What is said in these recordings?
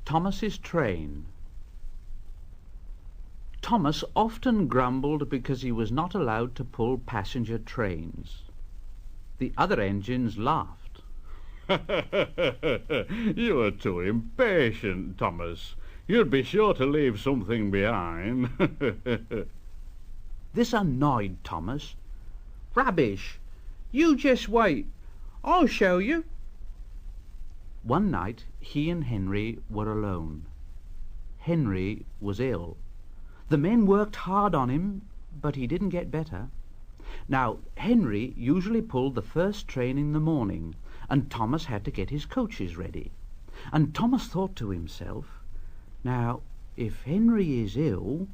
Thomas's train. Thomas often grumbled because he was not allowed to pull passenger trains. The other engines laughed. You are too impatient, Thomas. You'd be sure to leave something behind. This annoyed Thomas. Rubbish! You just wait. I'll show you. One night he and Henry were alone. Henry was ill. The men worked hard on him, but he didn't get better. Now, Henry usually pulled the first train in the morning, and Thomas had to get his coaches ready. And Thomas thought to himself, now, if Henry is ill,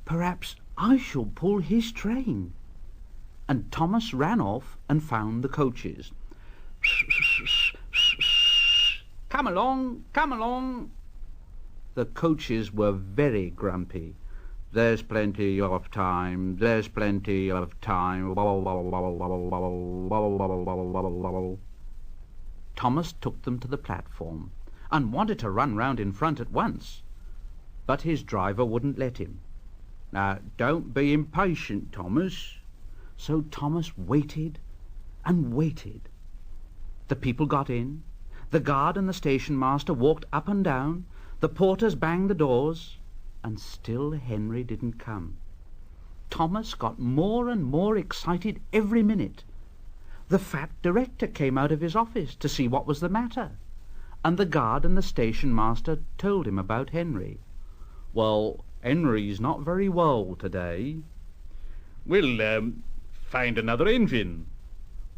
perhaps I shall pull his train. And Thomas ran off and found the coaches. Come along, come along. The coaches were very grumpy. There's plenty of time, there's plenty of time. Thomas took them to the platform and wanted to run round in front at once, but his driver wouldn't let him. Now, don't be impatient, Thomas. So Thomas waited and waited. The people got in. The guard and the station master walked up and down. The porters banged the doors. And still Henry didn't come. Thomas got more and more excited every minute. The fat director came out of his office to see what was the matter, and the guard and the station master told him about Henry. Well, Henry's not very well today. We'll find another engine.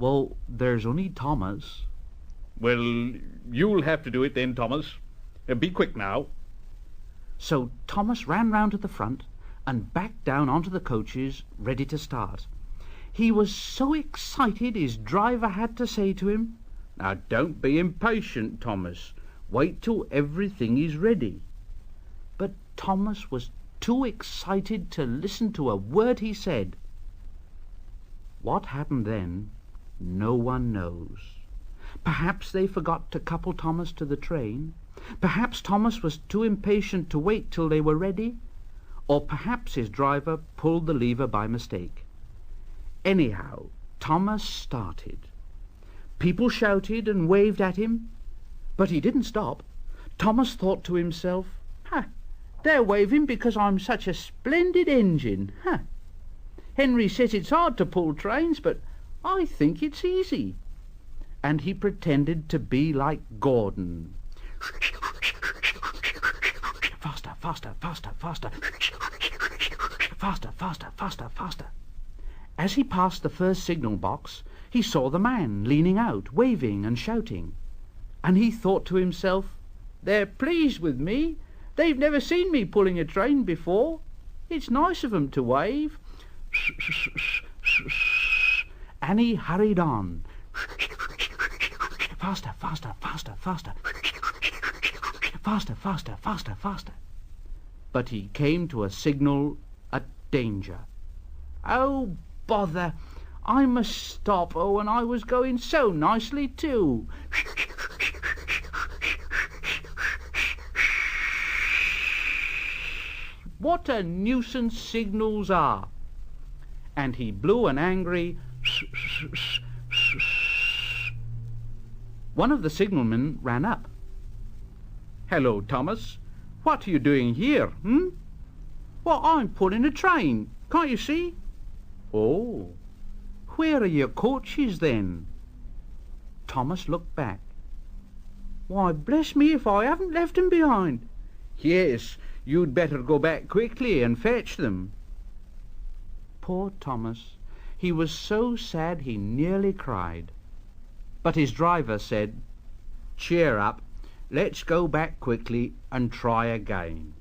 Well, there's only Thomas. Well, you'll have to do it then, Thomas. Be quick now. So Thomas ran round to the front and backed down onto the coaches, ready to start. He was so excited his driver had to say to him, now don't be impatient, Thomas. Wait till everything is ready. But Thomas was too excited to listen to a word he said. What happened then, no one knows. Perhaps they forgot to couple Thomas to the train. Perhaps Thomas was too impatient to wait till they were ready. Or perhaps his driver pulled the lever by mistake. Anyhow, Thomas started. People shouted and waved at him, but he didn't stop. Thomas thought to himself, they're waving because I'm such a splendid engine. Henry says it's hard to pull trains, but I think it's easy. And he pretended to be like Gordon. Faster, faster, faster, faster. Faster, faster, faster, faster. As he passed the first signal box, he saw the man leaning out, waving and shouting. And he thought to himself, they're pleased with me. They've never seen me pulling a train before. It's nice of 'em to wave. And he hurried on. Faster, faster, faster, faster. Faster, faster, faster, faster. But he came to a signal at danger. Oh, bother! I must stop. Oh, and I was going so nicely too. What a nuisance signals are. And he blew an angry One of the signalmen ran up. Hello, Thomas. What are you doing here, Well, I'm pulling a train. Can't you see? Oh, where are your coaches then? Thomas looked back. Why, bless me if I haven't left them behind. Yes, you'd better go back quickly and fetch them. Poor Thomas. He was so sad he nearly cried. But his driver said, cheer up, let's go back quickly and try again.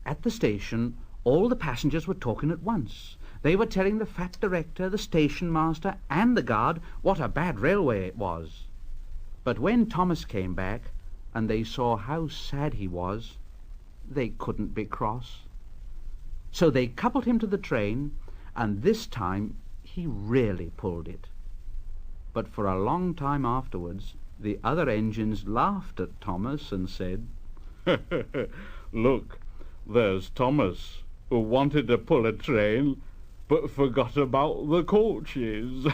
At the station, all the passengers were talking at once. They were telling the fat director, the station master, and the guard what a bad railway it was. But when Thomas came back, and they saw how sad he was, they couldn't be cross. So they coupled him to the train, and this time he really pulled it. But for a long time afterwards, the other engines laughed at Thomas and said, Look, there's Thomas, who wanted to pull a train, but forgot about the coaches.